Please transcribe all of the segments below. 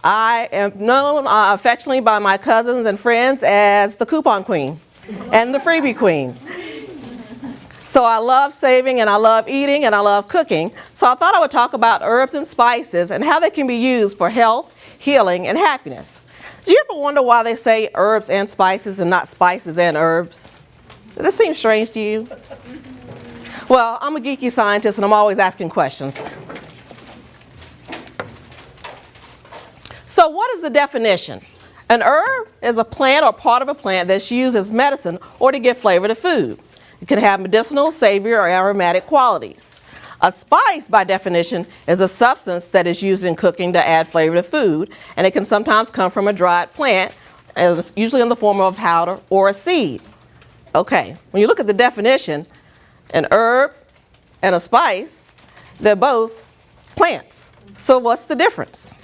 I am known affectionately by my cousins and friends as the coupon queen and the freebie queen. So I love saving and I love eating and I love cooking. So I thought I would talk about herbs and spices and how they can be used for health, healing, and happiness. Do you ever wonder why they say herbs and spices and not spices and herbs? Does that seem strange to you? Well, I'm a geeky scientist and I'm always asking questions. So what is the definition? An herb is a plant or part of a plant that's used as medicine or to give flavor to food. It can have medicinal, savory, or aromatic qualities. A spice, by definition, is a substance that is used in cooking to add flavor to food, and it can sometimes come from a dried plant, usually in the form of a powder or a seed. Okay, when you look at the definition, an herb and a spice, they're both plants. So what's the difference?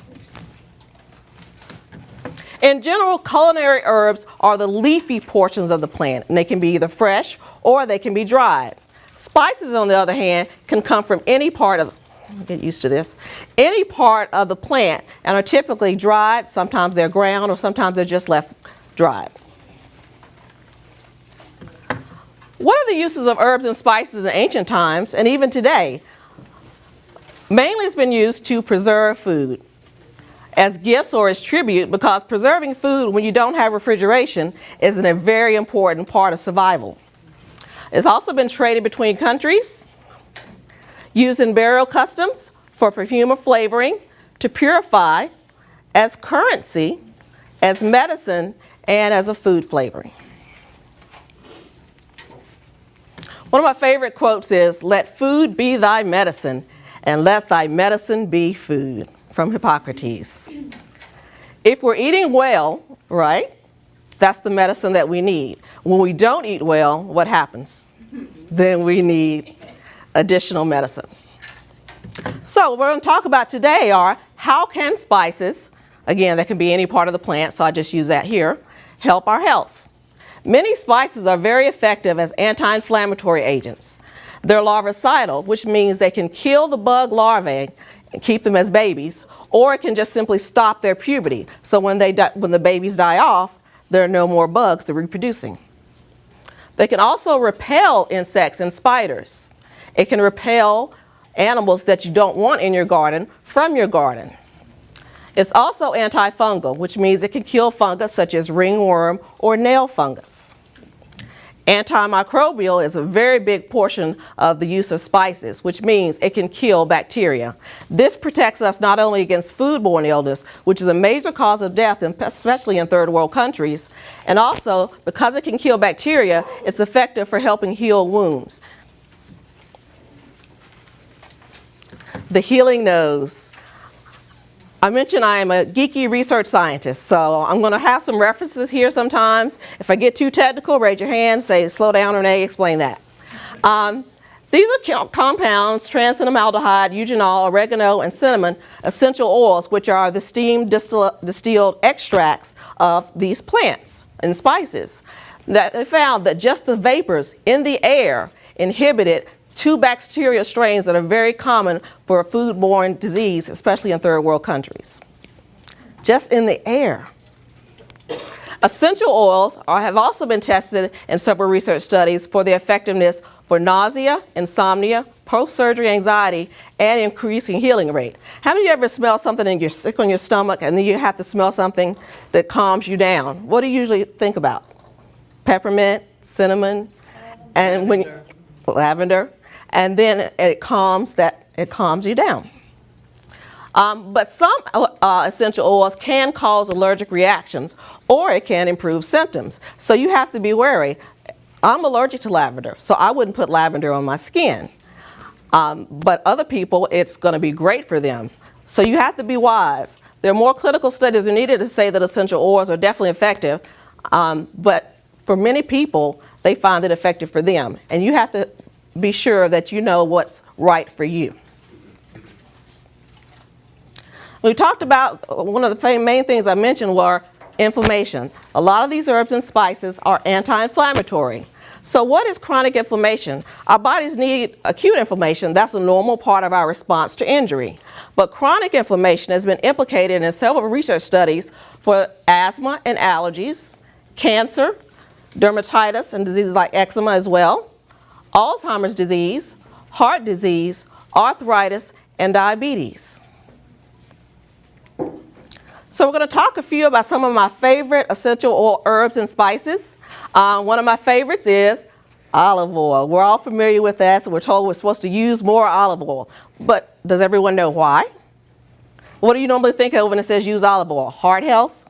In general, culinary herbs are the leafy portions of the plant, and they can be either fresh or they can be dried. Spices, on the other hand, can come from any part of, get used to this, any part of the plant and are typically dried. Sometimes they're ground or sometimes they're just left dried. What are the uses of herbs and spices in ancient times and even today? Mainly it's been used to preserve food, as gifts or as tribute, because preserving food when you don't have refrigeration is a very important part of survival. It's also been traded between countries, used in burial customs, for perfume or flavoring, to purify, as currency, as medicine, and as a food flavoring. One of my favorite quotes is, "Let food be thy medicine, and let thy medicine be food," from Hippocrates. If we're eating well, right, that's the medicine that we need. When we don't eat well, what happens? Then we need additional medicine. So what we're going to talk about today are how can spices, again, that can be any part of the plant, so I just use that here, help our health. Many spices are very effective as anti-inflammatory agents. They're larvicidal, which means they can kill the bug larvae and keep them as babies, or it can just simply stop their puberty. So when the babies die off, there are no more bugs to reproducing. They can also repel insects and spiders. It can repel animals that you don't want in your garden from your garden. It's also antifungal, which means it can kill fungus such as ringworm or nail fungus. Antimicrobial is a very big portion of the use of spices, which means it can kill bacteria. This protects us not only against foodborne illness, which is a major cause of death, especially in third world countries, and also because it can kill bacteria, it's effective for helping heal wounds. The healing nose. I mentioned I am a geeky research scientist, so I'm going to have some references here sometimes. If I get too technical, raise your hand, say, "Slow down, Renee, explain that." These are compounds, transcendentaldehyde, eugenol, oregano, and cinnamon, essential oils, which are the steamed distilled extracts of these plants and spices. That they found that just the vapors in the air inhibited two bacterial strains that are very common for foodborne disease, especially in third world countries. Just in the air. Essential oils have also been tested in several research studies for their effectiveness for nausea, insomnia, post-surgery anxiety, and increasing healing rate. How many of you ever smell something and you're sick on your stomach and then you have to smell something that calms you down? What do you usually think about? Peppermint, cinnamon, and lavender. And then it calms you down. But some essential oils can cause allergic reactions, or it can improve symptoms. So you have to be wary. I'm allergic to lavender, so I wouldn't put lavender on my skin. But other people, it's going to be great for them. So you have to be wise. There are more clinical studies are needed to say that essential oils are definitely effective, but for many people, they find it effective for them. And you have to be sure that you know what's right for you. We talked about, one of the main things I mentioned were inflammation. A lot of these herbs and spices are anti-inflammatory. So what is chronic inflammation? Our bodies need acute inflammation. That's a normal part of our response to injury. But chronic inflammation has been implicated in several research studies for asthma and allergies, cancer, dermatitis and diseases like eczema as well, Alzheimer's disease, heart disease, arthritis, and diabetes. So we're going to talk a few about some of my favorite essential oil herbs and spices. One of my favorites is olive oil. We're all familiar with that, so we're told we're supposed to use more olive oil. But does everyone know why? What do you normally think of when it says use olive oil? Heart health?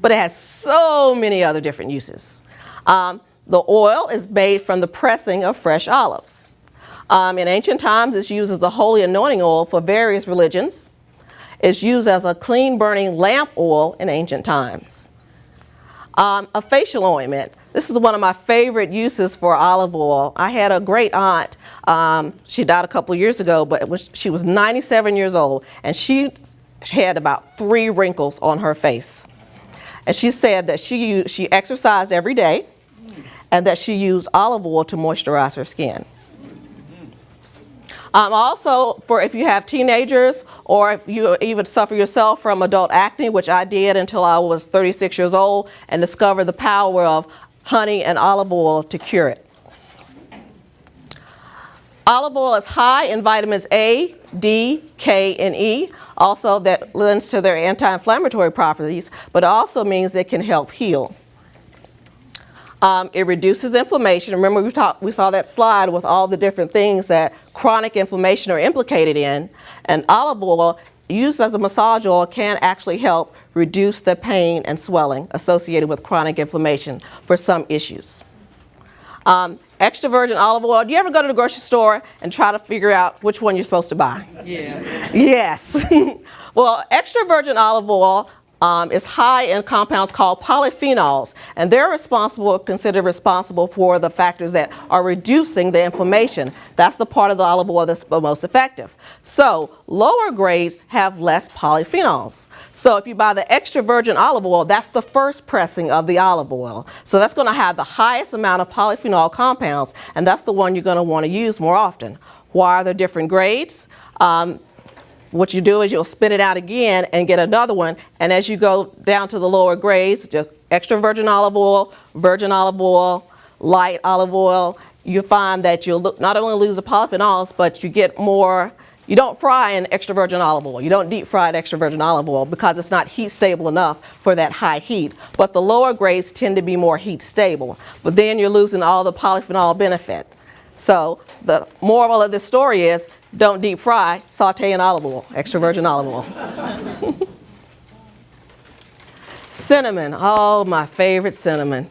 But it has so many other different uses. The oil is made from the pressing of fresh olives. In ancient times, it's used as a holy anointing oil for various religions. It's used as a clean burning lamp oil in ancient times. A facial ointment. This is one of my favorite uses for olive oil. I had a great aunt. She died a couple years ago, but she was 97 years old, and she had about 3 wrinkles on her face. And she said that she exercised every day and that she used olive oil to moisturize her skin. Also, for if you have teenagers or if you even suffer yourself from adult acne, which I did until I was 36 years old, and discovered the power of honey and olive oil to cure it. Olive oil is high in vitamins A, D, K, and E. Also, that lends to their anti-inflammatory properties, but it also means it can help heal. It reduces inflammation. Remember, we saw that slide with all the different things that chronic inflammation are implicated in. And olive oil, used as a massage oil, can actually help reduce the pain and swelling associated with chronic inflammation for some issues. Extra virgin olive oil. Do you ever go to the grocery store and try to figure out which one you're supposed to buy? Yeah. Yes. Well, extra virgin olive oil is high in compounds called polyphenols, and they're considered responsible for the factors that are reducing the inflammation. That's the part of the olive oil that's the most effective. So lower grades have less polyphenols. So if you buy the extra virgin olive oil, that's the first pressing of the olive oil. So that's going to have the highest amount of polyphenol compounds, and that's the one you're going to want to use more often. Why are there different grades? What you do is you'll spin it out again and get another one, and as you go down to the lower grades, just extra virgin olive oil, light olive oil, you find that you'll not only lose the polyphenols, but you get more. You don't fry in extra virgin olive oil. You don't deep fry in extra virgin olive oil because it's not heat stable enough for that high heat. But the lower grades tend to be more heat stable. But then you're losing all the polyphenol benefit. So the moral of this story is don't deep fry, saute in olive oil, extra virgin olive oil. Cinnamon, oh, my favorite cinnamon.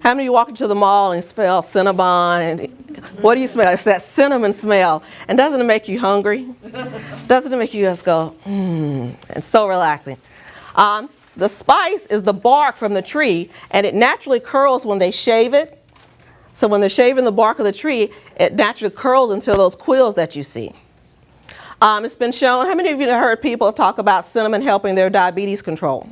How many of you walk into the mall and smell cinnamon? And what do you smell? It's that cinnamon smell. And doesn't it make you hungry? Doesn't it make you just go, and so relaxing? The spice is the bark from the tree, and it naturally curls when they shave it. So when they're shaving the bark of the tree, it naturally curls into those quills that you see. It's been shown, how many of you have heard people talk about cinnamon helping their diabetes control?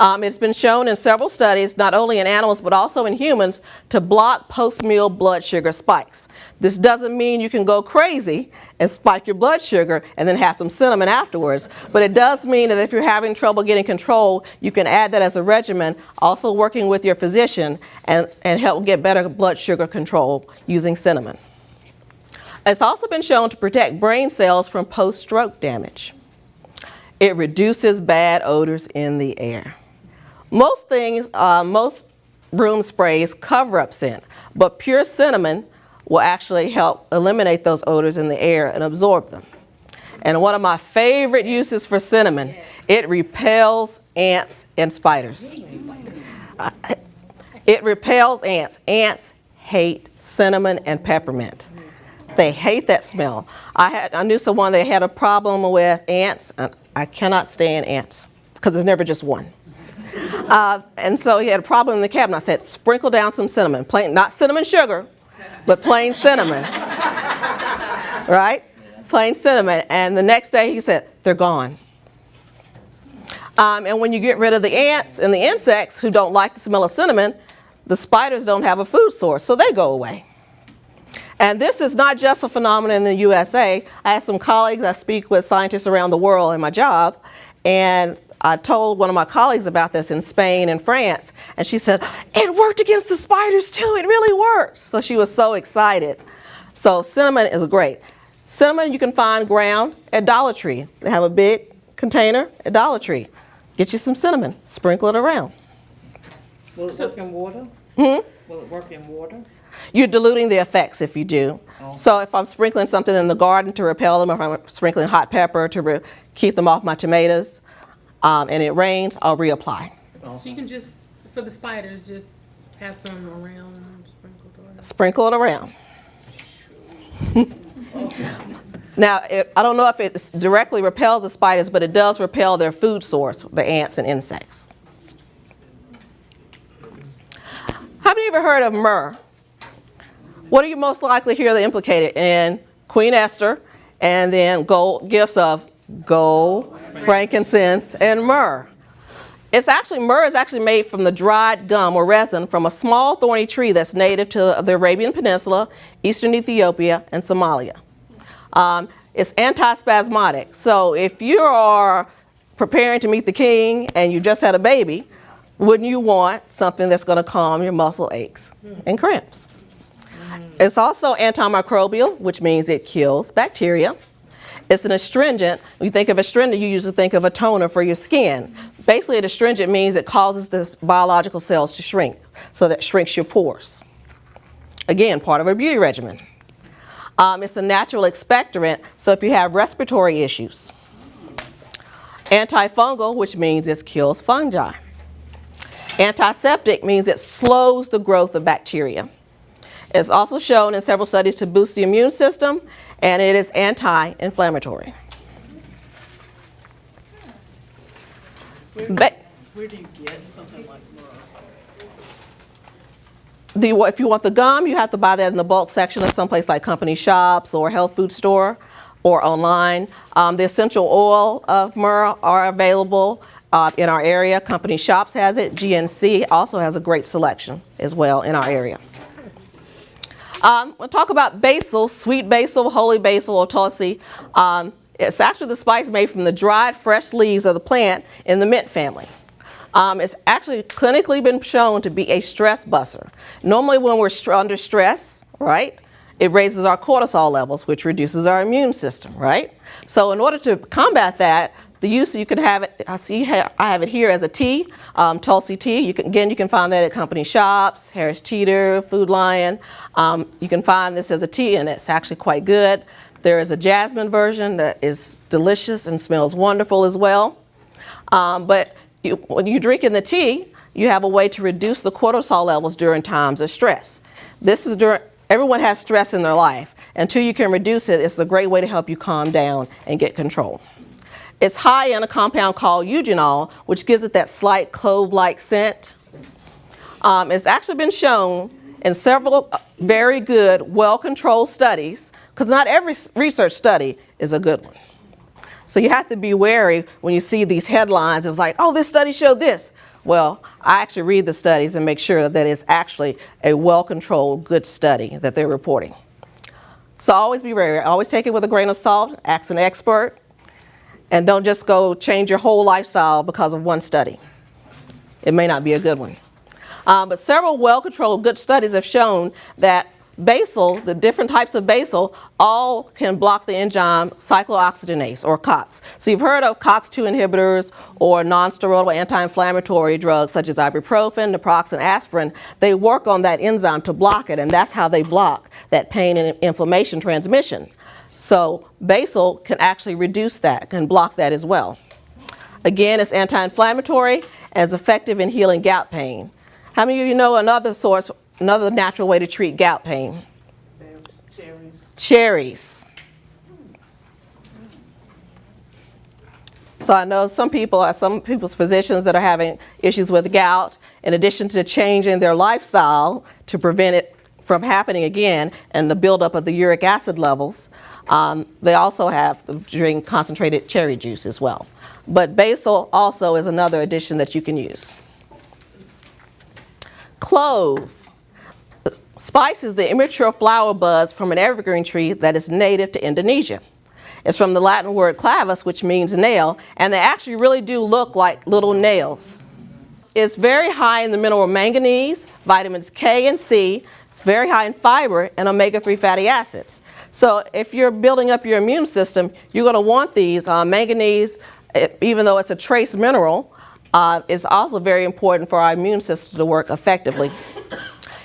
It's been shown in several studies, not only in animals but also in humans, to block post-meal blood sugar spikes. This doesn't mean you can go crazy and spike your blood sugar and then have some cinnamon afterwards, but it does mean that if you're having trouble getting control, you can add that as a regimen, also working with your physician and help get better blood sugar control using cinnamon. It's also been shown to protect brain cells from post-stroke damage. It reduces bad odors in the air. Most room sprays cover up scent, but pure cinnamon will actually help eliminate those odors in the air and absorb them. And one of my favorite uses for cinnamon, it repels ants and spiders. It repels ants. Ants hate cinnamon and peppermint. They hate that smell. I knew someone that had a problem with ants, and I cannot stand ants because there's never just one. And so he had a problem in the cabinet. I said, sprinkle down some cinnamon, plain, not cinnamon sugar, but plain cinnamon, right? Plain cinnamon. And the next day he said, they're gone. And when you get rid of the ants and the insects who don't like the smell of cinnamon, the spiders don't have a food source, so they go away. And this is not just a phenomenon in the USA. I have some colleagues, I speak with scientists around the world in my job, and I told one of my colleagues about this in Spain and France, and she said, it worked against the spiders too, it really works. So she was so excited. So cinnamon is great. Cinnamon you can find ground at Dollar Tree. They have a big container at Dollar Tree. Get you some cinnamon, sprinkle it around. Will it work in water? Will it work in water? You're diluting the effects if you do. Oh. So if I'm sprinkling something in the garden to repel them, or if I'm sprinkling hot pepper to keep them off my tomatoes, and it rains, I'll reapply. So you can just, for the spiders, just have some around sprinkled around. Sprinkle it around. Now, I don't know if it directly repels the spiders, but it does repel their food source, the ants and insects. Have you ever heard of myrrh? What are you most likely hear they implicated in? Queen Esther, and then gifts of gold, frankincense, and myrrh. Myrrh is actually made from the dried gum or resin from a small thorny tree that's native to the Arabian Peninsula, eastern Ethiopia, and Somalia. It's antispasmodic. So if you are preparing to meet the king and you just had a baby, wouldn't you want something that's going to calm your muscle aches and cramps? It's also antimicrobial, which means it kills bacteria. It's an astringent. When you think of astringent, you usually think of a toner for your skin. Basically, an astringent means it causes the biological cells to shrink, so that shrinks your pores. Again, part of a beauty regimen. It's a natural expectorant, so if you have respiratory issues. Antifungal, which means it kills fungi. Antiseptic means it slows the growth of bacteria. It's also shown in several studies to boost the immune system, and it is anti-inflammatory. Where do you get something like myrrh? If you want the gum, you have to buy that in the bulk section of someplace like company shops or health food store or online. The essential oil of myrrh are available in our area. Company shops has it. GNC also has a great selection as well in our area. We'll talk about basil, sweet basil, holy basil, or tulsi. It's actually the spice made from the dried fresh leaves of the plant in the mint family. It's actually clinically been shown to be a stress buster. Normally when we're under stress, right, it raises our cortisol levels, which reduces our immune system, right? So in order to combat that, the use, you can have it, I have it here as a tea, Tulsi tea. You can find that at company shops, Harris Teeter, Food Lion. You can find this as a tea, and it's actually quite good. There is a jasmine version that is delicious and smells wonderful as well. But when you drink in the tea, you have a way to reduce the cortisol levels during times of stress. Everyone has stress in their life. Until you can reduce it, it's a great way to help you calm down and get control. It's high in a compound called eugenol, which gives it that slight clove-like scent. It's actually been shown in several very good, well-controlled studies, because not every research study is a good one. So you have to be wary when you see these headlines. It's like, oh, this study showed this. Well, I actually read the studies and make sure that it's actually a well-controlled, good study that they're reporting. So always be wary. Always take it with a grain of salt. Ask an expert. And don't just go change your whole lifestyle because of one study. It may not be a good one. But several well-controlled good studies have shown that basil, the different types of basil, all can block the enzyme cyclooxygenase, or COX. So you've heard of COX-2 inhibitors or non-steroidal anti-inflammatory drugs such as ibuprofen, naproxen, aspirin. They work on that enzyme to block it, and that's how they block that pain and inflammation transmission. So basil can actually reduce that, can block that as well. Again, it's anti-inflammatory and is effective in healing gout pain. How many of you know another natural way to treat gout pain? Cherries. Cherries. So I know some people's physicians that are having issues with gout, in addition to changing their lifestyle to prevent it from happening again and the buildup of the uric acid levels, they also have to drink concentrated cherry juice as well. But basil also is another addition that you can use. Clove. Spice is the immature flower buds from an evergreen tree that is native to Indonesia. It's from the Latin word clavus, which means nail, and they actually really do look like little nails. It's very high in the mineral manganese, vitamins K and C. It's very high in fiber and omega-3 fatty acids. So if you're building up your immune system, you're going to want these. Manganese, even though it's a trace mineral, is also very important for our immune system to work effectively.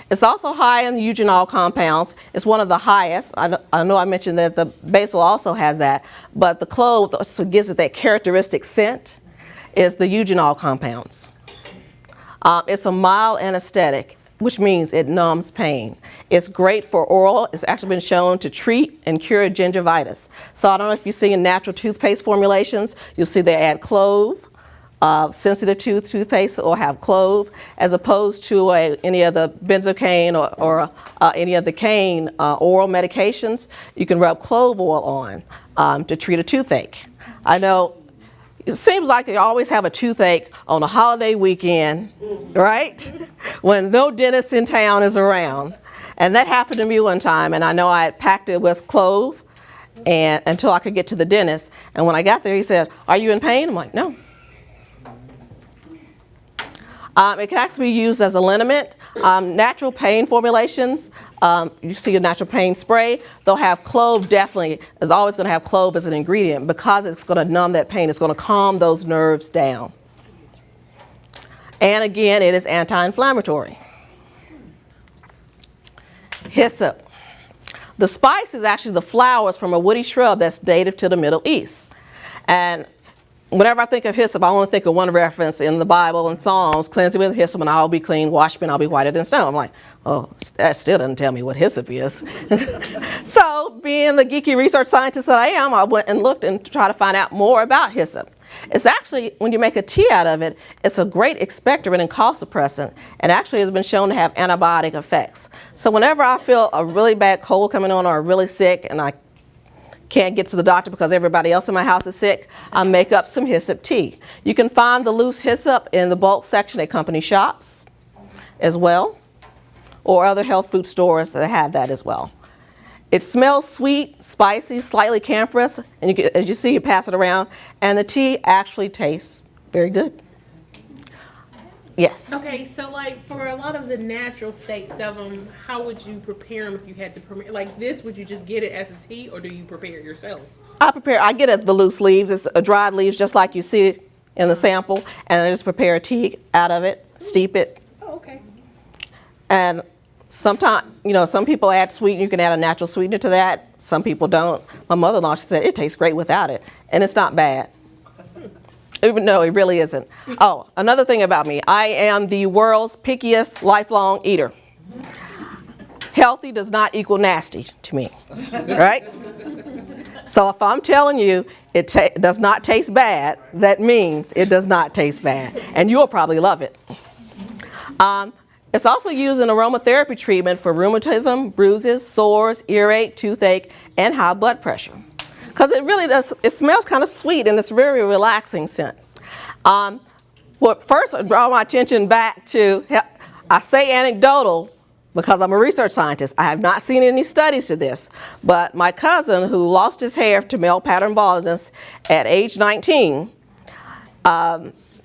It's also high in the eugenol compounds. It's one of the highest. I know I mentioned that the basil also has that, but the clove, so gives it that characteristic scent, is the eugenol compounds. It's a mild anesthetic, which means it numbs pain. It's great for oral. It's actually been shown to treat and cure gingivitis. So I don't know if you see in natural toothpaste formulations, you'll see they add clove. Sensitive toothpaste will have clove, as opposed to any of the benzocaine or any of the cane oral medications. You can rub clove oil on to treat a toothache. I know it seems like you always have a toothache on a holiday weekend, right? When no dentist in town is around. And that happened to me one time, and I know I had packed it with clove and until I could get to the dentist. And when I got there, he said, "Are you in pain?" I'm like, "No." It can actually be used as a liniment. Natural pain formulations, you see a natural pain spray, they'll have clove. Definitely is always going to have clove as an ingredient because it's going to numb that pain. It's going to calm those nerves down. And again, it is anti-inflammatory. Hyssop. The spice is actually the flowers from a woody shrub that's native to the Middle East. And whenever I think of hyssop, I only think of one reference in the Bible and Psalms: "Cleanse me with hyssop and I'll be clean, wash me and I'll be whiter than snow." I'm like, oh, that still doesn't tell me what hyssop is. So being the geeky research scientist that I am, I went and looked and tried to find out more about hyssop. It's actually, when you make a tea out of it, it's a great expectorant and cough suppressant, and actually has been shown to have antibiotic effects. So whenever I feel a really bad cold coming on or really sick and I can't get to the doctor because everybody else in my house is sick, I make up some hyssop tea. You can find the loose hyssop in the bulk section at company shops as well, or other health food stores that have that as well. It smells sweet, spicy, slightly camphorous, and as you see, you pass it around, and the tea actually tastes very good. Yes? Okay, so like for a lot of the natural states of them, how would you prepare them if you had to prepare? Like this, would you just get it as a tea, or do you prepare it yourself? I get it, the loose leaves. It's dried leaves just like you see in the sample, and I just prepare a tea out of it, steep it. Oh, okay. And sometimes, some people add sweetener. You can add a natural sweetener to that. Some people don't. My mother-in-law, she said, it tastes great without it, and it's not bad. No, it really isn't. Oh, another thing about me, I am the world's pickiest lifelong eater. Healthy does not equal nasty to me, right? So if I'm telling you it does not taste bad, that means it does not taste bad, and you'll probably love it. It's also used in aromatherapy treatment for rheumatism, bruises, sores, earache, toothache, and high blood pressure. Because it really does, it smells kind of sweet and it's very relaxing scent. What first brought my attention back to, I say anecdotal because I'm a research scientist. I have not seen any studies to this, but my cousin who lost his hair to male pattern baldness at age 19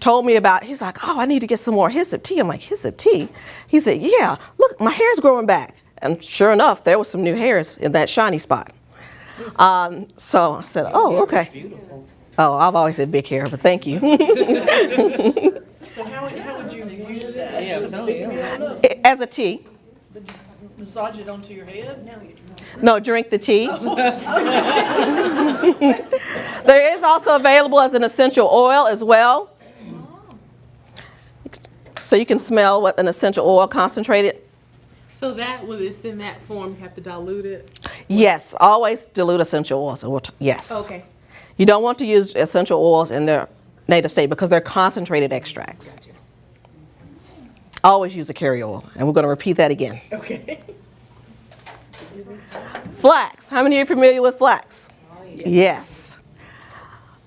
told me about, he's like, "Oh, I need to get some more hyssop tea." I'm like, "Hyssop tea?" He said, "Yeah, look, my hair's growing back." And sure enough, there was some new hairs in that shiny spot. So I said, "Oh, okay." Oh, I've always had big hair, but thank you. So how would you use that? Yeah, tell me. As a tea. Just massage it onto your head? No, drink the tea. There is also available as an essential oil as well. So you can smell what an essential oil concentrated. So that when it's in that form, you have to dilute it? Yes, always dilute essential oils. So yes. Okay. You don't want to use essential oils in their native state because they're concentrated extracts. Gotcha. Always use a carrier oil, and we're going to repeat that again. Okay. Flax. How many are familiar with flax? Yes.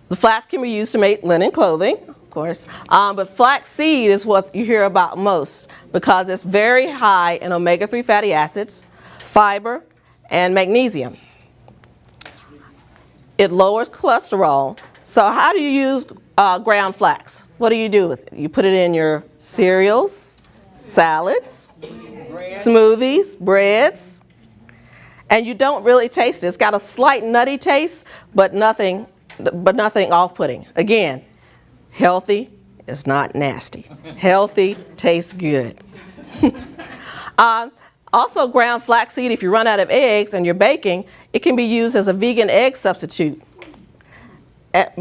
The flax can be used to make linen clothing. course. But flaxseed is what you hear about most because it's very high in omega-3 fatty acids, fiber, and magnesium. It lowers cholesterol. So how do you use ground flax? What do you do with it? You put it in your cereals, salads, smoothies, breads, and you don't really taste it. It's got a slight nutty taste, but nothing off-putting. Again, healthy is not nasty. Healthy tastes good. Also, ground flaxseed, if you run out of eggs and you're baking, it can be used as a vegan egg substitute.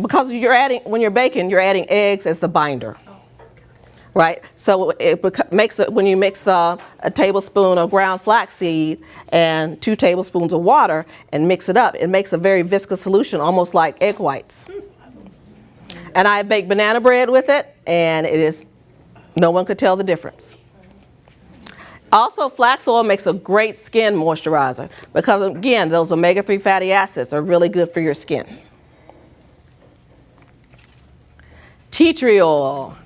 Because when you're baking, you're adding eggs as the binder. Right? So when you mix a tablespoon of ground flaxseed and 2 tablespoons of water and mix it up, it makes a very viscous solution, almost like egg whites. And I bake banana bread with it, and no one could tell the difference. Also, flax oil makes a great skin moisturizer because, again, those omega-3 fatty acids are really good for your skin. Tea tree oil.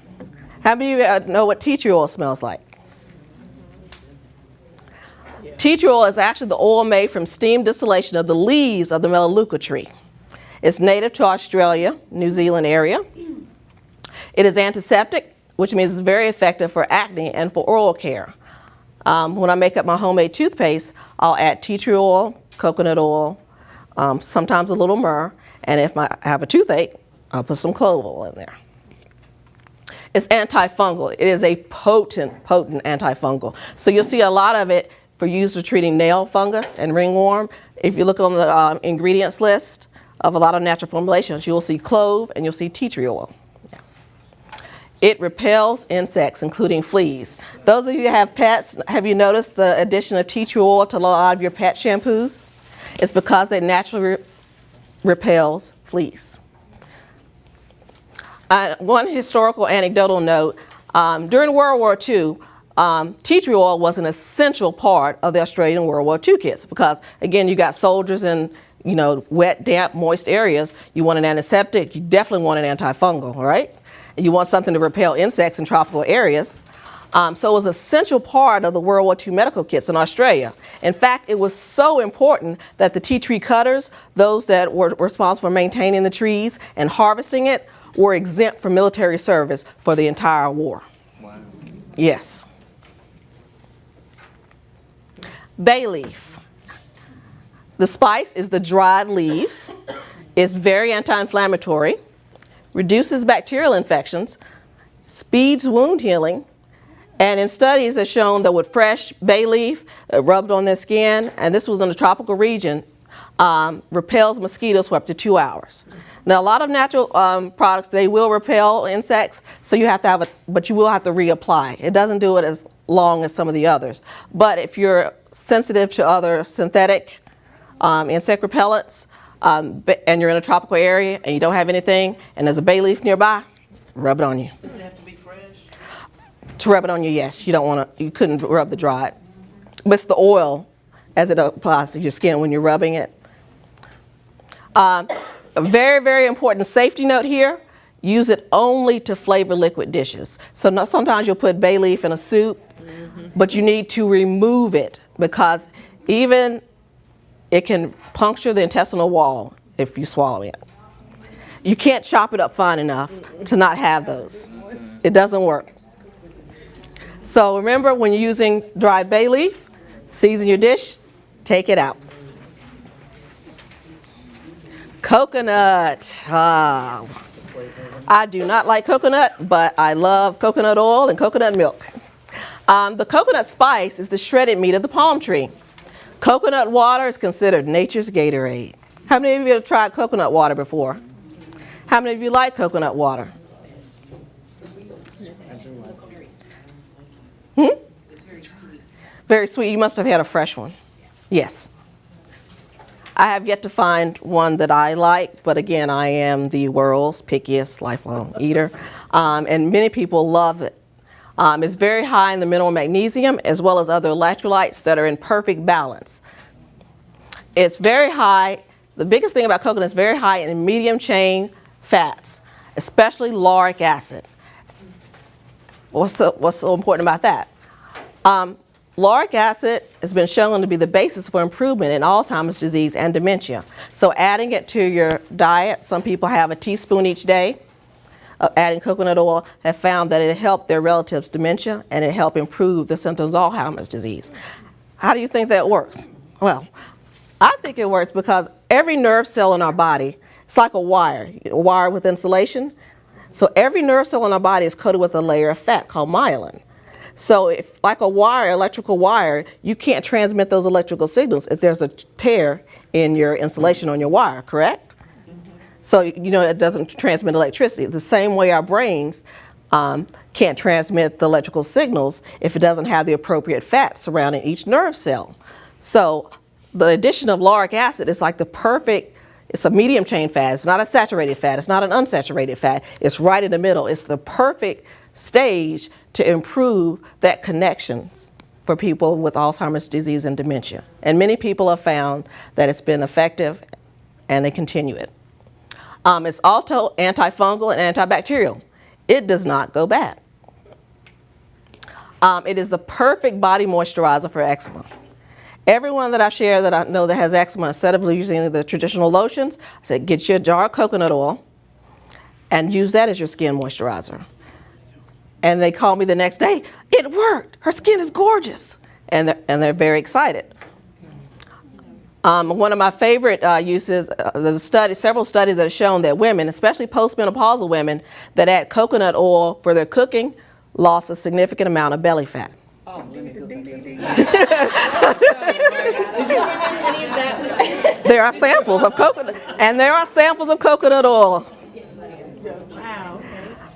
How many of you know what tea tree oil smells like? Yeah. Tea tree oil is actually the oil made from steam distillation of the leaves of the melaleuca tree. It's native to Australia, New Zealand area. It is antiseptic, which means it's very effective for acne and for oral care. When I make up my homemade toothpaste, I'll add tea tree oil, coconut oil, sometimes a little myrrh, and if I have a toothache, I'll put some clove oil in there. It's antifungal. It is a potent antifungal. So you'll see a lot of it for use for treating nail fungus and ringworm. If you look on the ingredients list of a lot of natural formulations, you'll see clove and you'll see tea tree oil. Yeah. It repels insects, including fleas. Those of you that have pets, have you noticed the addition of tea tree oil to a lot of your pet shampoos? It's because they naturally repels fleas. One historical anecdotal note, during World War II, tea tree oil was an essential part of the Australian World War II kits because, again, you got soldiers in wet, damp, moist areas. You want an antiseptic, you definitely want an antifungal, right? And you want something to repel insects in tropical areas. So it was an essential part of the World War II medical kits in Australia. In fact, it was so important that the tea tree cutters, those that were responsible for maintaining the trees and harvesting it, were exempt from military service for the entire war. Wow. Yes. Bay leaf. The spice is the dried leaves. It's very anti-inflammatory, reduces bacterial infections, speeds wound healing, and in studies has shown that with fresh bay leaf rubbed on their skin, and this was in a tropical region, repels mosquitoes for up to 2 hours. Now, a lot of natural products, they will repel insects, so you have to but you will have to reapply. It doesn't do it as long as some of the others. But if you're sensitive to other synthetic insect repellents, and you're in a tropical area and you don't have anything, and there's a bay leaf nearby, rub it on you. Does it have to be fresh? To rub it on you, yes. You couldn't rub the dried. But it's the oil as it applies to your skin when you're rubbing it. A very, very important safety note here, use it only to flavor liquid dishes. So sometimes you'll put bay leaf in a soup, but you need to remove it because even it can puncture the intestinal wall if you swallow it. You can't chop it up fine enough to not have those. It doesn't work. So remember, when you're using dried bay leaf, season your dish, take it out. Coconut. I do not like coconut, but I love coconut oil and coconut milk. The coconut spice is the shredded meat of the palm tree. Coconut water is considered nature's Gatorade. How many of you have tried coconut water before? How many of you like coconut water? It's very sweet. Very sweet. You must have had a fresh one. Yes. I have yet to find one that I like, but again, I am the world's pickiest lifelong eater, and many people love it. It's very high in the mineral magnesium as well as other electrolytes that are in perfect balance. It's very high. The biggest thing about coconut is very high in medium chain fats. especially lauric acid. What's so important about that? Lauric acid has been shown to be the basis for improvement in Alzheimer's disease and dementia. So adding it to your diet, some people have a teaspoon each day. Adding coconut oil have found that it helped their relatives' dementia and it helped improve the symptoms of Alzheimer's disease. How do you think that works? Well, I think it works because every nerve cell in our body, it's like a wire with insulation. So every nerve cell in our body is coated with a layer of fat called myelin. So if, like a wire, electrical wire, you can't transmit those electrical signals if there's a tear in your insulation on your wire, correct? So, you know, it doesn't transmit electricity. The same way our brains can't transmit the electrical signals if it doesn't have the appropriate fat surrounding each nerve cell. So the addition of lauric acid is like the perfect, it's a medium chain fat. It's not a saturated fat. It's not an unsaturated fat. It's right in the middle. It's the perfect stage to improve that connections for people with Alzheimer's disease and dementia. And many people have found that it's been effective and they continue it. It's also antifungal and antibacterial. It does not go bad. It is the perfect body moisturizer for eczema. Everyone that I share that I know that has eczema, instead of using the traditional lotions, I said get you a jar of coconut oil and use that as your skin moisturizer. And they called me the next day, it worked, her skin is gorgeous. And they're very excited. One of my favorite uses, there's several studies that have shown that women, especially postmenopausal women, that add coconut oil for their cooking, lost a significant amount of belly fat. Oh, There are samples of coconut, and there are samples of coconut oil. Wow.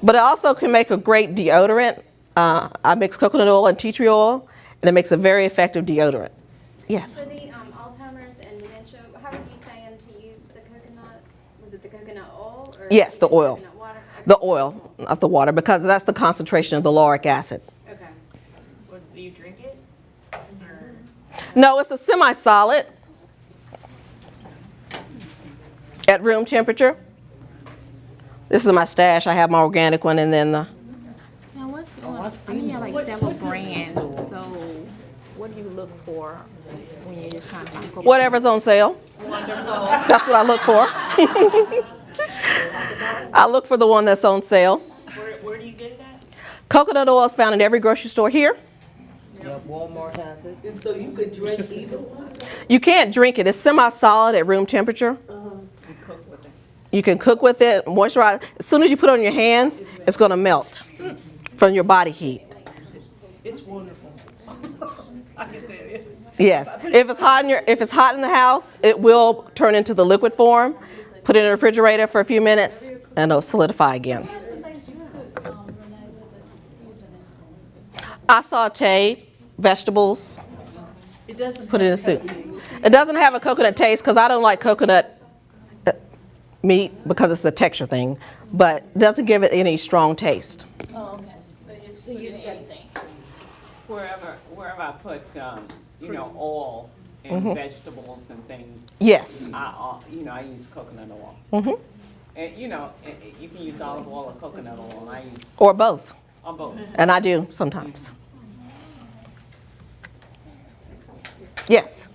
But it also can make a great deodorant. I mix coconut oil and tea tree oil, and it makes a very effective deodorant. Yes. For the Alzheimer's and dementia, how are you saying to use the coconut? Was it the coconut oil? Or Yes, the oil. coconut water? Okay. The oil, not the water, because that's the concentration of the lauric acid. Okay. Well, do you drink it? Or- No, it's a semi-solid at room temperature. This is my stash. I have my organic one and then the... Now what's I mean, you have like several brands, so what do you look for when you're just trying to find coconut? Whatever's on sale. Wonderful. That's what I look for. I look for the one that's on sale. Where do you get it at? Coconut oil is found in every grocery store here. Yeah, Walmart has it. And so you could drink either one? You can't drink it. It's semi-solid at room temperature. You cook with it. You can cook with it, moisturize. As soon as you put it on your hands, it's going to melt from your body heat. It's wonderful. I can tell you. Yes. If it's hot in the house, it will turn into the liquid form. Put it in the refrigerator for a few minutes, and it'll solidify again. I saute vegetables, It doesn't put it in a soup. It doesn't have a coconut taste because I don't like coconut meat because it's a texture thing, but it doesn't give it any strong taste. Oh, okay. So you use anything. Wherever I put, oil and vegetables and things, Yes. I use coconut oil. Mhm. And, you can use olive oil or coconut oil, and I use Or both. both. And I do sometimes. Yes.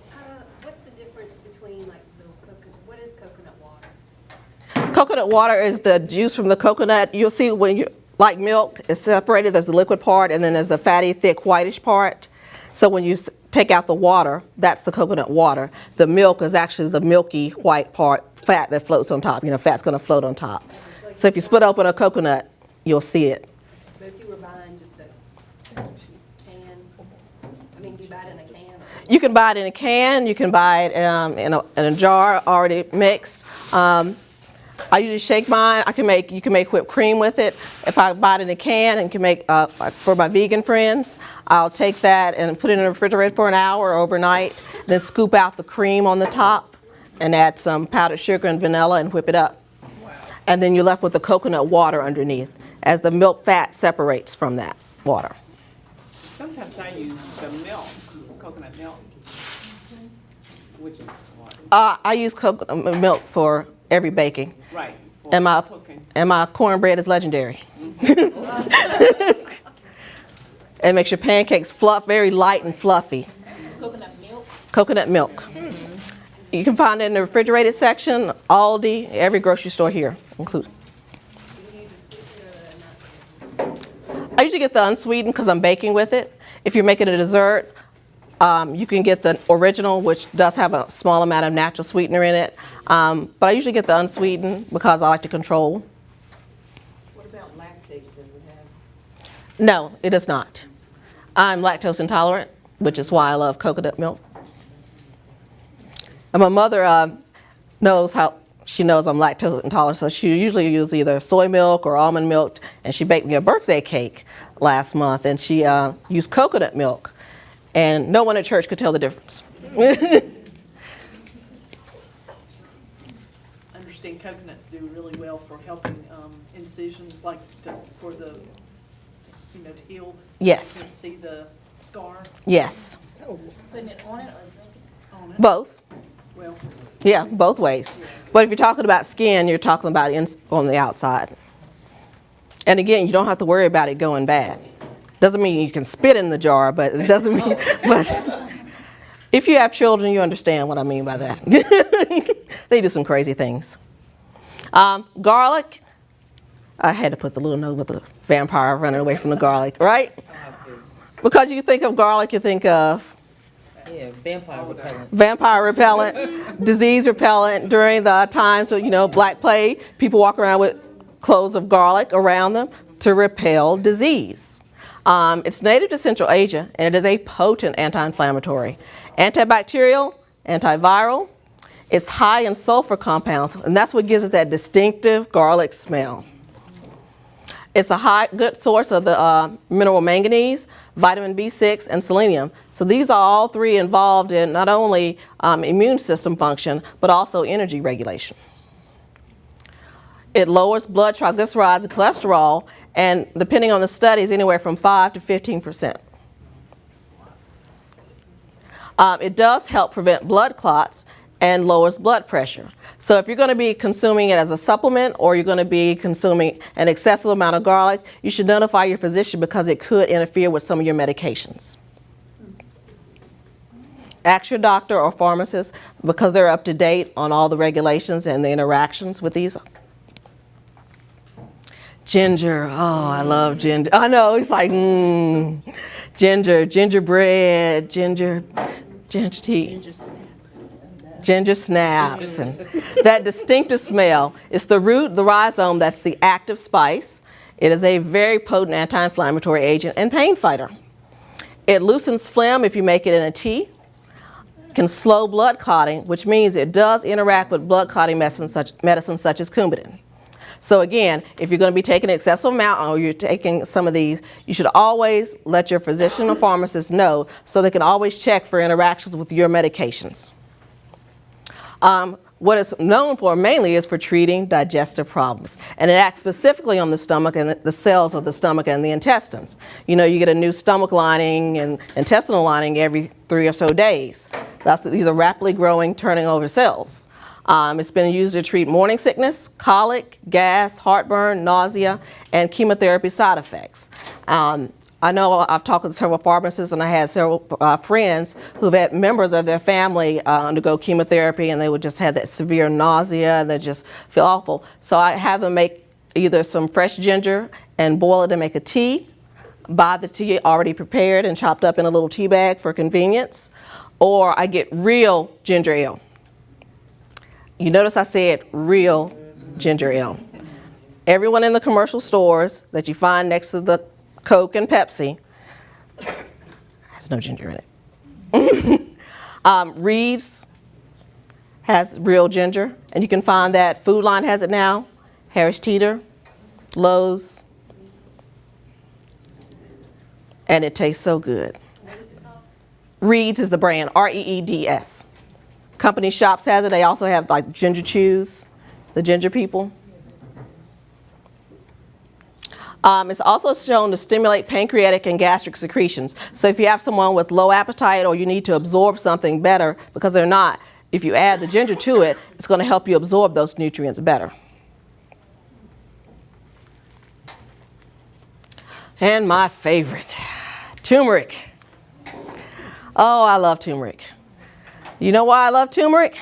What's the difference between like the coconut? What is coconut water? Coconut water is the juice from the coconut. You'll see when you like milk, it's separated. There's the liquid part, and then there's the fatty, thick, whitish part. So when you take out the water, that's the coconut water. The milk is actually the milky white part, fat that floats on top. Fat's going to float on top. So if you split open a coconut, you'll see it. But if you were buying just a can, do you buy it in a can? You can buy it in a can. You can buy it in a jar already mixed. I usually shake mine. You can make whipped cream with it. If I buy it in a can and can make for my vegan friends, I'll take that and put it in the refrigerator for an hour or overnight. Then scoop out the cream on the top and add some powdered sugar and vanilla and whip it up. And then you're left with the coconut water underneath as the milk fat separates from that water. Sometimes I use the milk, coconut milk, which is what? I use coconut milk for every baking. Right, And my, cooking. and my cornbread is legendary. It makes your pancakes very light and fluffy. Coconut milk. Coconut milk. You can find it in the refrigerated section, Aldi, every grocery store here included. I usually get the unsweetened because I'm baking with it. If you're making a dessert, you can get the original, which does have a small amount of natural sweetener in it. But I usually get the unsweetened because I like to control. What about lactate? Does it have? No, it does not. I'm lactose intolerant, which is why I love coconut milk. And my mother knows I'm lactose intolerant, so she usually uses either soy milk or almond milk, and she baked me a birthday cake last month, and she used coconut milk, and no one at church could tell the difference. I understand coconuts do really well for helping incisions, like for the, to heal. Yes, And see the scar yes, Putting it on it or drinking it? on it. both. Well, Yeah, both ways. But if you're talking about skin, you're talking about on the outside. And again, you don't have to worry about it going bad. Doesn't mean you can spit in the jar, but it doesn't mean. But if you have children, you understand what I mean by that. They do some crazy things. Garlic. I had to put the little note with the vampire running away from the garlic, right? Because you think of garlic, you think of Yeah, vampire repellent. vampire repellent, disease repellent. During the times of, Black Plague, people walk around with cloves of garlic around them to repel disease. It's native to Central Asia, and it is a potent anti-inflammatory, antibacterial, antiviral. It's high in sulfur compounds, and that's what gives it that distinctive garlic smell. It's a good source of the mineral manganese, vitamin B6, and selenium. So these are all three involved in not only immune system function, but also energy regulation. It lowers blood triglycerides and cholesterol, and depending on the studies, anywhere from 5 to 15%. It does help prevent blood clots and lowers blood pressure. So if you're going to be consuming it as a supplement or you're going to be consuming an excessive amount of garlic, you should notify your physician because it could interfere with some of your medications. Ask your doctor or pharmacist because they're up to date on all the regulations and the interactions with these. Ginger, oh, I love ginger. I know, it's like, ginger, gingerbread, ginger tea. Ginger snaps, and that distinctive smell. It's the root, the rhizome, that's the active spice. It is a very potent anti-inflammatory agent and pain fighter. It loosens phlegm if you make it in a tea. Can slow blood clotting, which means it does interact with blood clotting medicines such as Coumadin. So again, if you're going to be taking an excessive amount or you're taking some of these, you should always let your physician or pharmacist know so they can always check for interactions with your medications. What it's known for mainly is for treating digestive problems. And it acts specifically on the stomach and the cells of the stomach and the intestines. You get a new stomach lining and intestinal lining every 3 or so days. These are rapidly growing, turning over cells. It's been used to treat morning sickness, colic, gas, heartburn, nausea, and chemotherapy side effects. I know I've talked with several pharmacists, and I had several friends who've had members of their family undergo chemotherapy, and they would just have that severe nausea, and they just feel awful. So I have them make either some fresh ginger and boil it and make a tea, buy the tea already prepared and chopped up in a little tea bag for convenience, or I get real ginger ale. You notice I said real ginger ale. Everyone in the commercial stores that you find next to the Coke and Pepsi has no ginger in it. Reed's has real ginger, and you can find that Food Line has it now, Harris Teeter, Lowe's, and it tastes so good. Reed's is the brand, R-E-E-D-S. Company Shops has it. They also have like Ginger Chews, the ginger people. It's also shown to stimulate pancreatic and gastric secretions. So if you have someone with low appetite or you need to absorb something better because they're not, if you add the ginger to it, it's going to help you absorb those nutrients better. And my favorite, turmeric. Oh, I love turmeric. You know why I love turmeric?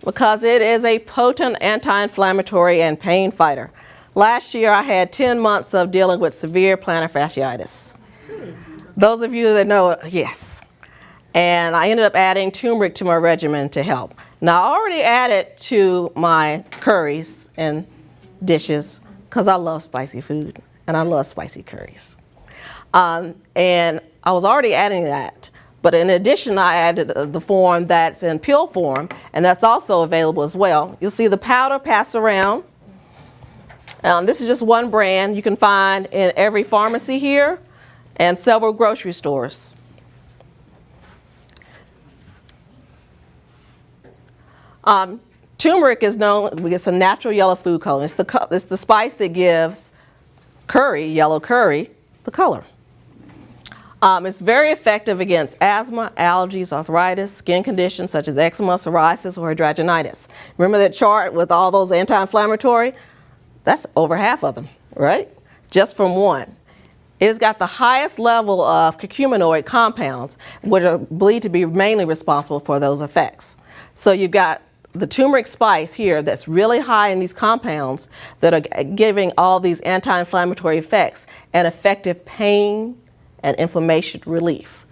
Because it is a potent anti-inflammatory and pain fighter. Last year I had 10 months of dealing with severe plantar fasciitis. Those of you that know, yes. And I ended up adding turmeric to my regimen to help. Now I already added to my curries and dishes because I love spicy food and I love spicy curries. And I was already adding that. But in addition, I added the form that's in pill form, and that's also available as well. You'll see the powder passed around. This is just one brand you can find in every pharmacy here and several grocery stores. Turmeric is known, it's a natural yellow food color. It's the spice that gives curry, yellow curry, the color. It's very effective against asthma, allergies, arthritis, skin conditions such as eczema, psoriasis, or hidradenitis. Remember that chart with all those anti-inflammatory? That's over half of them, right? Just from one. It's got the highest level of curcuminoid compounds, which are believed to be mainly responsible for those effects. So you've got the turmeric spice here that's really high in these compounds that are giving all these anti-inflammatory effects and effective pain and inflammation relief.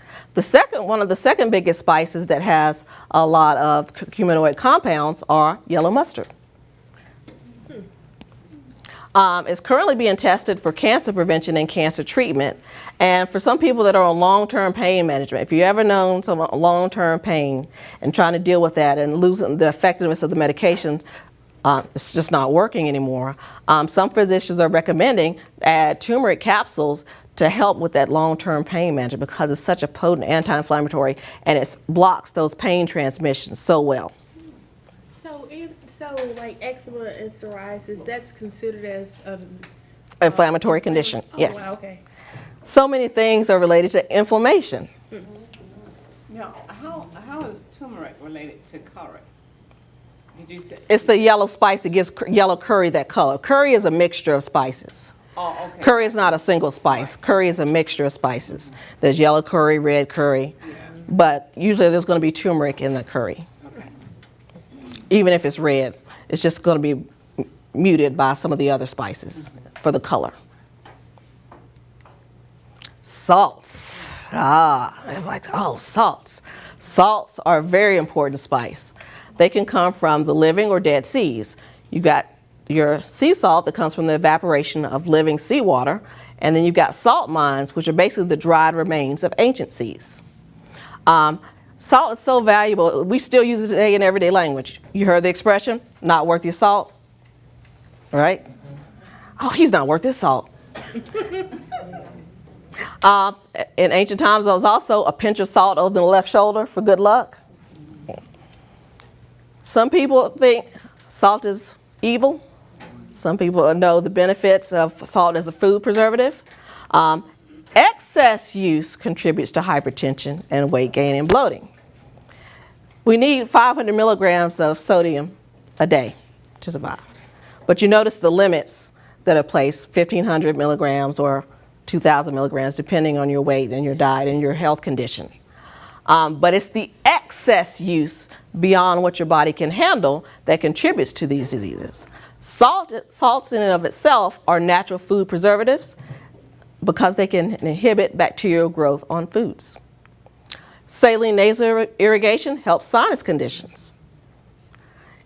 One of the second biggest spices that has a lot of curcuminoid compounds are yellow mustard. It's currently being tested for cancer prevention and cancer treatment, and for some people that are on long-term pain management. If you ever known some long-term pain and trying to deal with that and losing the effectiveness of the medication, it's just not working anymore. Some physicians are recommending add turmeric capsules to help with that long-term pain management because it's such a potent anti-inflammatory and it blocks those pain transmissions so well. So like eczema and psoriasis, that's considered as an Inflammatory condition, yes. Wow, okay. So many things are related to inflammation. Now, how is turmeric related to curry? Did you say? It's the yellow spice that gives yellow curry that color. Curry is a mixture of spices. Oh, okay. Curry is not a single spice. Curry is a mixture of spices. There's yellow curry, red curry, but usually there's going to be turmeric in the curry. Okay. Even if it's red, it's just going to be muted by some of the other spices for the color. Salts. I'm like, oh, salts. Salts are a very important spice. They can come from the living or dead seas. You got your sea salt that comes from the evaporation of living seawater, and then you've got salt mines, which are basically the dried remains of ancient seas. Salt is so valuable, we still use it today in everyday language. You heard the expression, not worth your salt, right? Oh, he's not worth his salt. In ancient times, there was also a pinch of salt over the left shoulder for good luck. Some people think salt is evil. Some people know the benefits of salt as a food preservative. Excess use contributes to hypertension and weight gain and bloating. We need 500 milligrams of sodium a day to survive. But you notice the limits that are placed, 1,500 milligrams or 2,000 milligrams, depending on your weight and your diet and your health condition. But it's the excess use beyond what your body can handle that contributes to these diseases. Salts in and of itself are natural food preservatives because they can inhibit bacterial growth on foods. Saline nasal irrigation helps sinus conditions.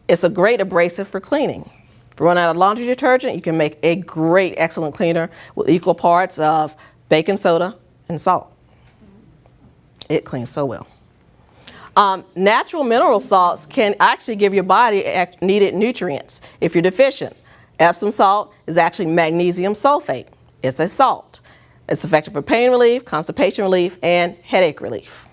It's a great abrasive for cleaning. If you run out of laundry detergent, you can make a great, excellent cleaner with equal parts of baking soda and salt. It cleans so well. Natural mineral salts can actually give your body needed nutrients if you're deficient. Epsom salt is actually magnesium sulfate. It's a salt. It's effective for pain relief, constipation relief, and headache relief.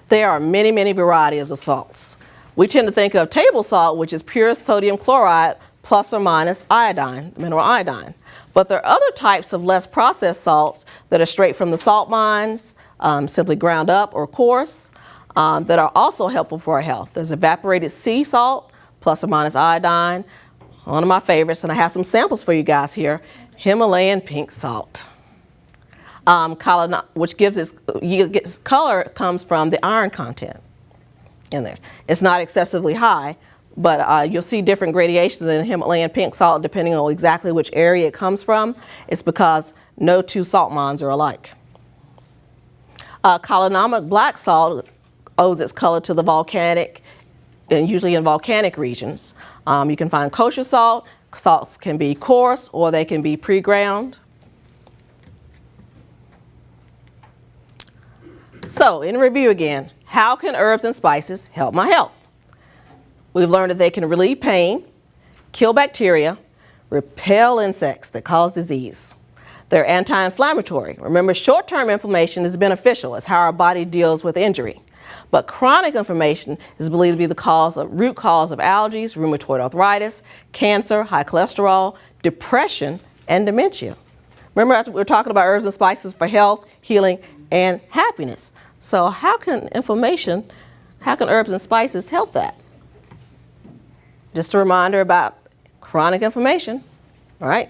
There are many, many varieties of salts. We tend to think of table salt, which is pure sodium chloride plus or minus iodine, mineral iodine. But there are other types of less processed salts that are straight from the salt mines, simply ground up or coarse, that are also helpful for our health. There's evaporated sea salt, plus or minus iodine, one of my favorites, and I have some samples for you guys here. Himalayan pink salt. Which gives its color comes from the iron content in there. It's not excessively high, but you'll see different gradations in Himalayan pink salt depending on exactly which area it comes from. It's because no two salt mines are alike. Kalanamak black salt owes its color to the volcanic, and usually in volcanic regions. You can find kosher salt. Salts can be coarse or they can be pre-ground. So, in review again, how can herbs and spices help my health? We've learned that they can relieve pain, kill bacteria, repel insects that cause disease. They're anti-inflammatory. Remember, short-term inflammation is beneficial. It's how our body deals with injury. But chronic inflammation is believed to be the root cause of allergies, rheumatoid arthritis, cancer, high cholesterol, depression, and dementia. Remember, we were talking about herbs and spices for health, healing, and happiness. So how can herbs and spices help that? Just a reminder about chronic inflammation, all right?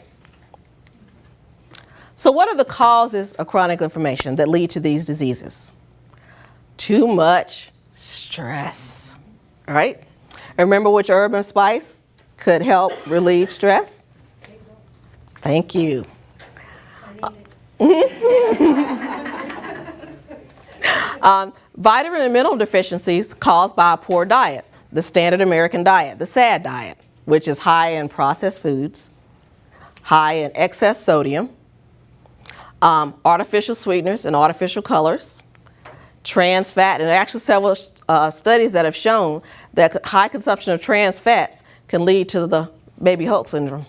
So what are the causes of chronic inflammation that lead to these diseases? Too much stress, all right? And remember which herb and spice could help relieve stress? Thank you. Vitamin and mineral deficiencies caused by a poor diet, the standard American diet, the SAD diet, which is high in processed foods, high in excess sodium, artificial sweeteners and artificial colors, trans fat, and there are actually several studies that have shown that high consumption of trans fats can lead to the baby Hulk syndrome,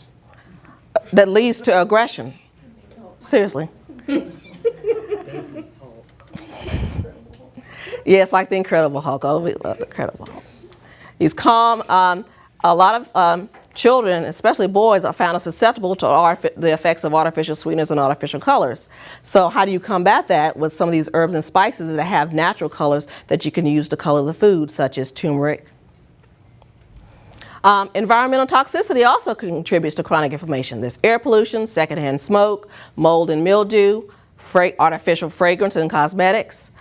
that leads to aggression. Seriously. Yeah, it's like the Incredible Hulk. Oh, we love the Incredible Hulk. He's calm. A lot of children, especially boys, are found susceptible to the effects of artificial sweeteners and artificial colors. So how do you combat that? With some of these herbs and spices that have natural colors that you can use to color the food, such as turmeric. Environmental toxicity also contributes to chronic inflammation. There's air pollution, secondhand smoke, mold and mildew, artificial fragrance and cosmetics,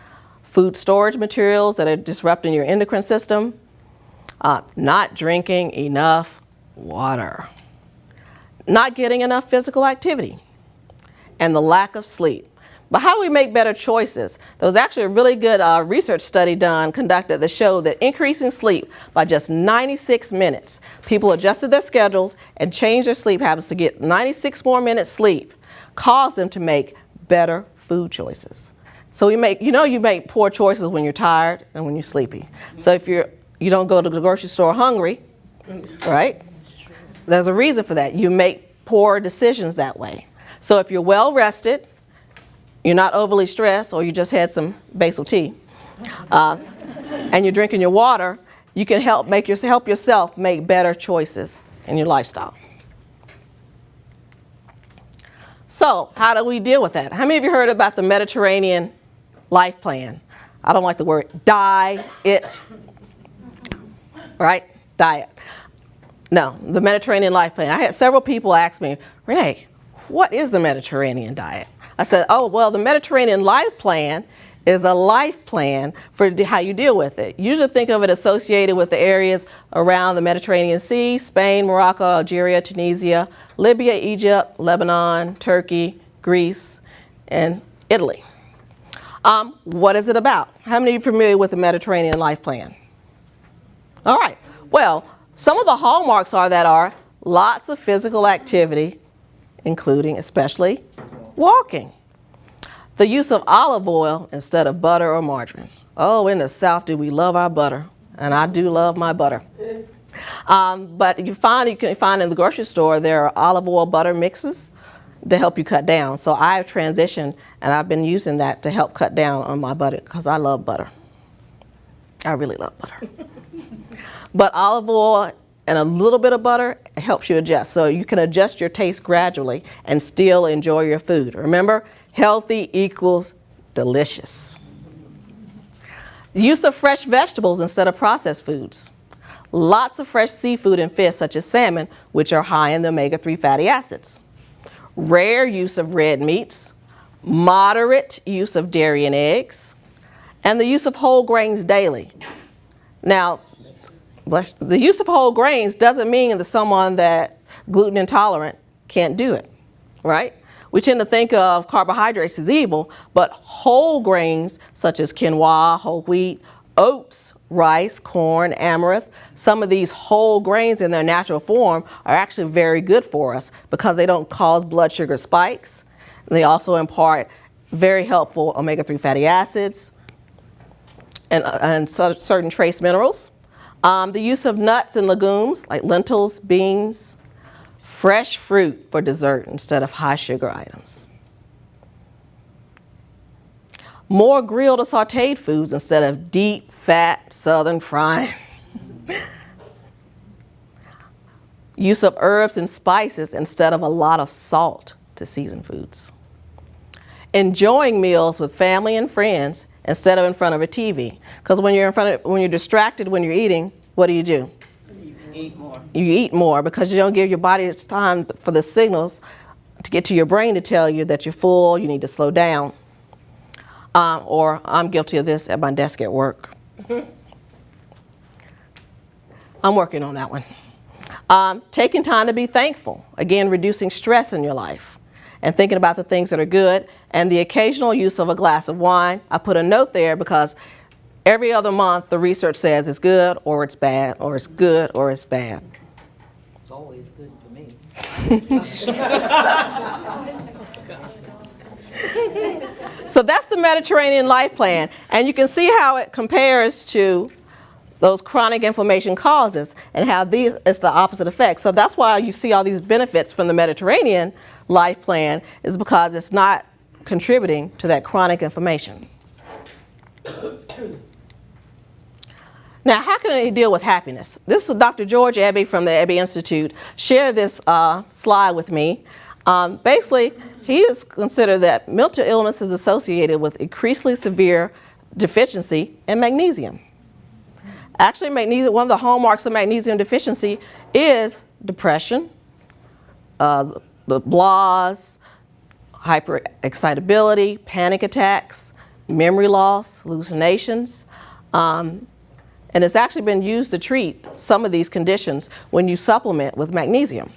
food storage materials that are disrupting your endocrine system, not drinking enough water, not getting enough physical activity, and the lack of sleep. But how do we make better choices? There was actually a really good research study conducted that showed that increasing sleep by just 96 minutes, people adjusted their schedules and changed their sleep habits to get 96 more minutes sleep, caused them to make better food choices. So you make poor choices when you're tired and when you're sleepy. So if you don't go to the grocery store hungry, right? There's a reason for that. You make poor decisions that way. So if you're well rested, you're not overly stressed, or you just had some basil tea, and you're drinking your water, you can help yourself make better choices in your lifestyle. So how do we deal with that? How many of you heard about the Mediterranean life plan? I don't like the word diet, right? Diet. No, the Mediterranean life plan. I had several people ask me, Renee, what is the Mediterranean diet? I said, oh, well, the Mediterranean life plan is a life plan for how you deal with it. Usually think of it associated with the areas around the Mediterranean Sea: Spain, Morocco, Algeria, Tunisia, Libya, Egypt, Lebanon, Turkey, Greece, and Italy. What is it about? How many of you are familiar with the Mediterranean life plan? All right. Well, some of the hallmarks are lots of physical activity, including especially walking. The use of olive oil instead of butter or margarine. Oh, in the South, do we love our butter? And I do love my butter. But you can find in the grocery store, there are olive oil butter mixes to help you cut down. So I've transitioned, and I've been using that to help cut down on my butter because I love butter. I really love butter. But olive oil and a little bit of butter helps you adjust. So you can adjust your taste gradually and still enjoy your food. Remember, healthy equals delicious. The use of fresh vegetables instead of processed foods. Lots of fresh seafood and fish such as salmon, which are high in the omega-3 fatty acids. rare use of red meats, moderate use of dairy and eggs, and the use of whole grains daily. Now, the use of whole grains doesn't mean that someone that's gluten intolerant can't do it, right? We tend to think of carbohydrates as evil, but whole grains such as quinoa, whole wheat, oats, rice, corn, amaranth, some of these whole grains in their natural form are actually very good for us because they don't cause blood sugar spikes. They also impart very helpful omega-3 fatty acids and certain trace minerals. The use of nuts and legumes like lentils, beans, fresh fruit for dessert instead of high sugar items. More grilled or sauteed foods instead of deep, fat, southern frying. Use of herbs and spices instead of a lot of salt to season foods. Enjoying meals with family and friends instead of in front of a TV. Because when you're distracted when you're eating, what do? Eat more. You eat more because you don't give your body its time for the signals to get to your brain to tell you that you're full, you need to slow down. Or I'm guilty of this at my desk at work. I'm working on that one. Taking time to be thankful. Again, reducing stress in your life and thinking about the things that are good, and the occasional use of a glass of wine. I put a note there because every other month the research says it's good or it's bad, or it's good or it's bad. It's always good for me. So that's the Mediterranean life plan, and you can see how it compares to those chronic inflammation causes and how these is the opposite effect. So that's why you see all these benefits from the Mediterranean life plan, is because it's not contributing to that chronic inflammation. Now, how can they deal with happiness? This is Dr. George Eby from the Eby Institute shared this slide with me. Basically, he has considered that mental illness is associated with increasingly severe deficiency in magnesium. Actually, magnesium, one of the hallmarks of magnesium deficiency is depression, the blahs, hyperexcitability, panic attacks, memory loss, hallucinations. And it's actually been used to treat some of these conditions when you supplement with magnesium.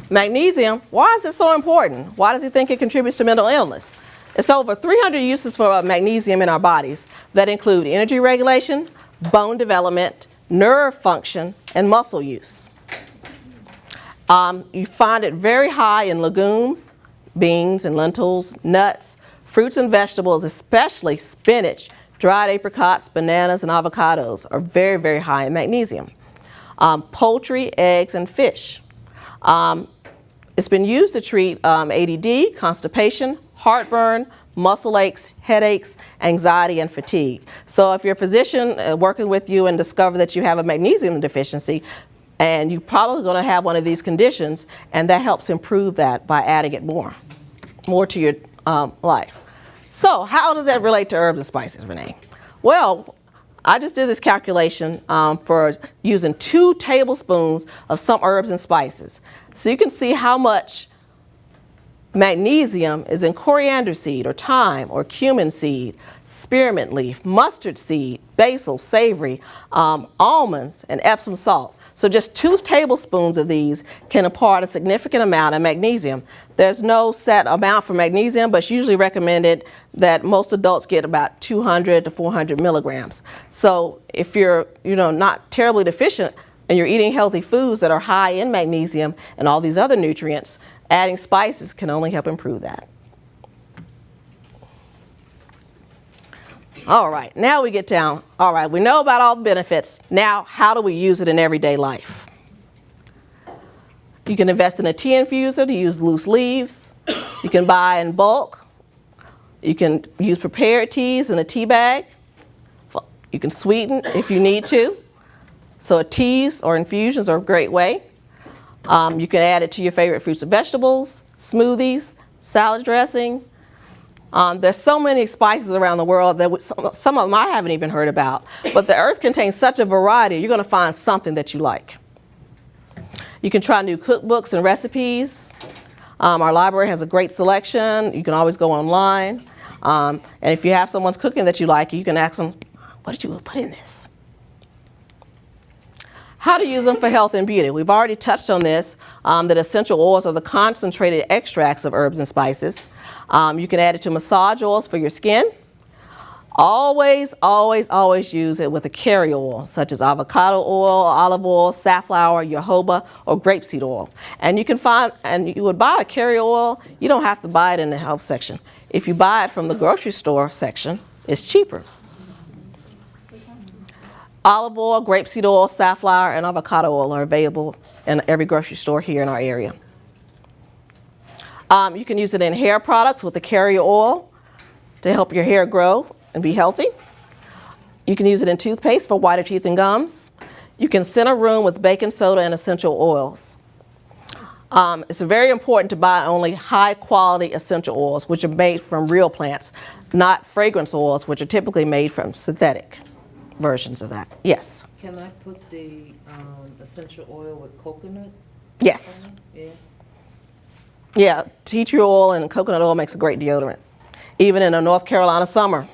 Magnesium, why is it so important? Why does he think it contributes to mental illness? It's over 300 uses for magnesium in our bodies that include energy regulation, bone development, nerve function, and muscle use. You find it very high in legumes, beans and lentils, nuts, fruits and vegetables, especially spinach, dried apricots, bananas, and avocados are very, very high in magnesium. Poultry, eggs, and fish. It's been used to treat ADD, constipation, heartburn, muscle aches, headaches, anxiety, and fatigue. So if your physician working with you and discover that you have a magnesium deficiency, and you're probably going to have one of these conditions, and that helps improve that by adding it more to your life. So how does that relate to herbs and spices, Renee? Well, I just did this calculation for using 2 tablespoons of some herbs and spices. So you can see how much magnesium is in coriander seed or thyme or cumin seed, spearmint leaf, mustard seed, basil, savory, almonds, and Epsom salt. So just 2 tablespoons of these can impart a significant amount of magnesium. There's no set amount for magnesium, but it's usually recommended that most adults get about 200 to 400 milligrams. So if you're not terribly deficient and you're eating healthy foods that are high in magnesium and all these other nutrients, adding spices can only help improve that. All right, now we get down. All right, we know about all the benefits. Now, how do we use it in everyday life? You can invest in a tea infuser to use loose leaves. You can buy in bulk. You can use prepared teas in a tea bag. You can sweeten if you need to. So teas or infusions are a great way. You can add it to your favorite fruits and vegetables, smoothies, salad dressing. There's so many spices around the world that some of them I haven't even heard about. But the earth contains such a variety, you're going to find something that you like. You can try new cookbooks and recipes. Our library has a great selection. You can always go online. And if you have someone's cooking that you like, you can ask them, what did you put in this? How to use them for health and beauty. We've already touched on this, that essential oils are the concentrated extracts of herbs and spices. You can add it to massage oils for your skin. Always, always, always use it with a carrier oil, such as avocado oil, olive oil, safflower, jojoba, or grapeseed oil. And you can find, and you would buy a carrier oil, you don't have to buy it in the health section. If you buy it from the grocery store section, it's cheaper. Olive oil, grapeseed oil, safflower, and avocado oil are available in every grocery store here in our area. You can use it in hair products with the carrier oil to help your hair grow and be healthy. You can use it in toothpaste for whiter teeth and gums. You can scent a room with baking soda and essential oils. It's very important to buy only high quality essential oils, which are made from real plants, not fragrance oils, which are typically made from synthetic versions of that. Yes. Can I put the essential oil with coconut? Yes. Yeah. Yeah, tea tree oil and coconut oil makes a great deodorant, even in a North Carolina summer.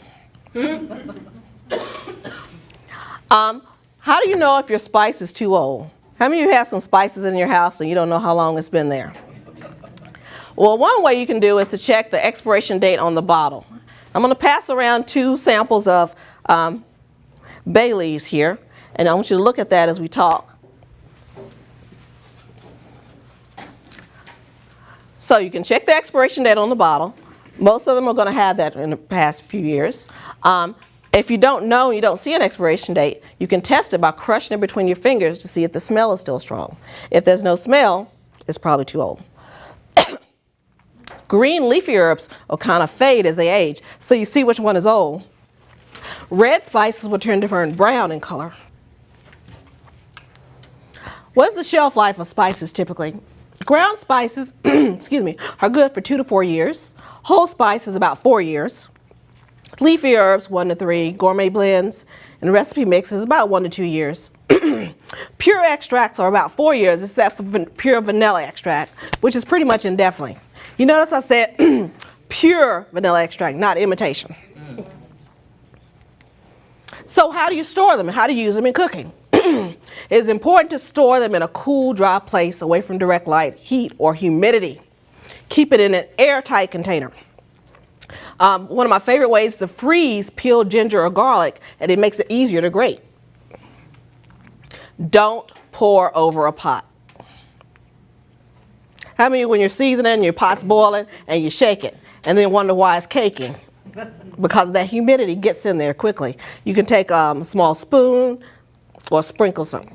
How do you know if your spice is too old? How many of you have some spices in your house and you don't know how long it's been there? Well, one way you can do is to check the expiration date on the bottle. I'm going to pass around 2 samples of bay leaves here, and I want you to look at that as we talk. So you can check the expiration date on the bottle. Most of them are going to have that in the past few years. If you don't know and you don't see an expiration date, you can test it by crushing it between your fingers to see if the smell is still strong. If there's no smell, it's probably too old. Green leafy herbs will kind of fade as they age, so you see which one is old. Red spices will turn brown in color. What is the shelf life of spices typically? Ground spices, excuse me, are good for 2 to 4 years. Whole spices about 4 years. Leafy herbs 1 to 3. Gourmet blends and recipe mixes about 1 to 2 years. Pure extracts are about 4 years, except for pure vanilla extract, which is pretty much indefinitely. You notice I said pure vanilla extract, not imitation. So how do you store them? How do you use them in cooking? It's important to store them in a cool, dry place away from direct light, heat, or humidity. Keep it in an airtight container. One of my favorite ways to freeze peeled ginger or garlic, and it makes it easier to grate. Don't pour over a pot. How many, when you're seasoning, your pot's boiling, and you shake it, and then wonder why it's caking? Because that humidity gets in there quickly. You can take a small spoon or sprinkle some.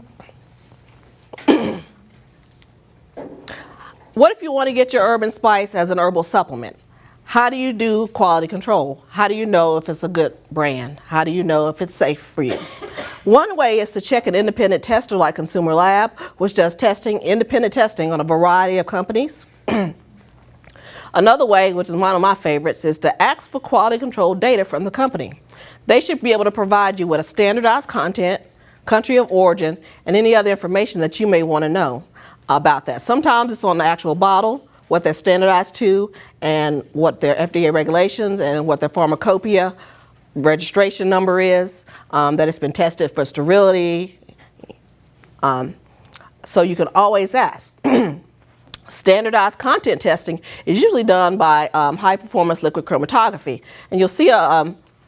What if you want to get your herb and spice as an herbal supplement? How do you do quality control? How do you know if it's a good brand? How do you know if it's safe for you? One way is to check an independent tester like Consumer Lab, which does independent testing on a variety of companies. Another way, which is one of my favorites, is to ask for quality control data from the company. They should be able to provide you with a standardized content, country of origin, and any other information that you may want to know about that. Sometimes it's on the actual bottle, what they're standardized to, and what their FDA regulations and what their pharmacopoeia registration number is, that it's been tested for sterility. So you can always ask. Standardized content testing is usually done by high-performance liquid chromatography, and you'll see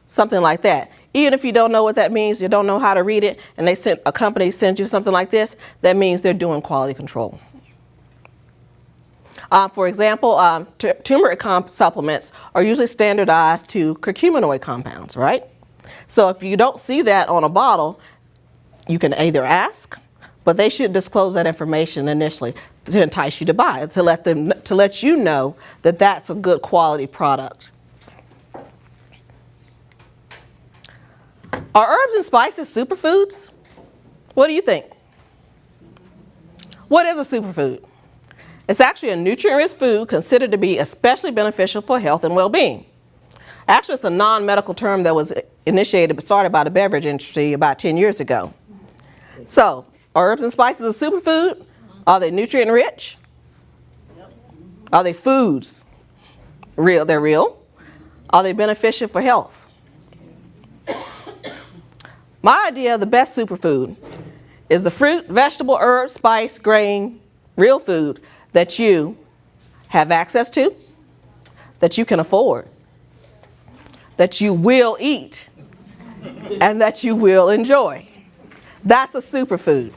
something like that. Even if you don't know what that means, you don't know how to read it, and a company sends you something like this, that means they're doing quality control. For example, turmeric supplements are usually standardized to curcuminoid compounds, right? So if you don't see that on a bottle, you can either ask, but they should disclose that information initially to entice you to buy it, to let you know that that's a good quality product. Are herbs and spices superfoods? What do you think? What is a superfood? It's actually a nutrient-rich food considered to be especially beneficial for health and well-being. Actually, it's a non-medical term that was started by the beverage industry about 10 years ago. So, are herbs and spices a superfood? Are they nutrient rich? Are they foods? Real, they're real. Are they beneficial for health? My idea of the best superfood is the fruit, vegetable, herb, spice, grain, real food that you have access to, that you can afford, that you will eat, and that you will enjoy. That's a superfood.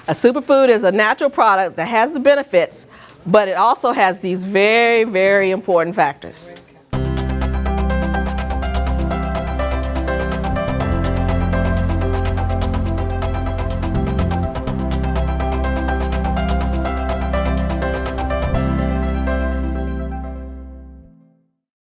A superfood is a natural product that has the benefits, but it also has these very, very important factors.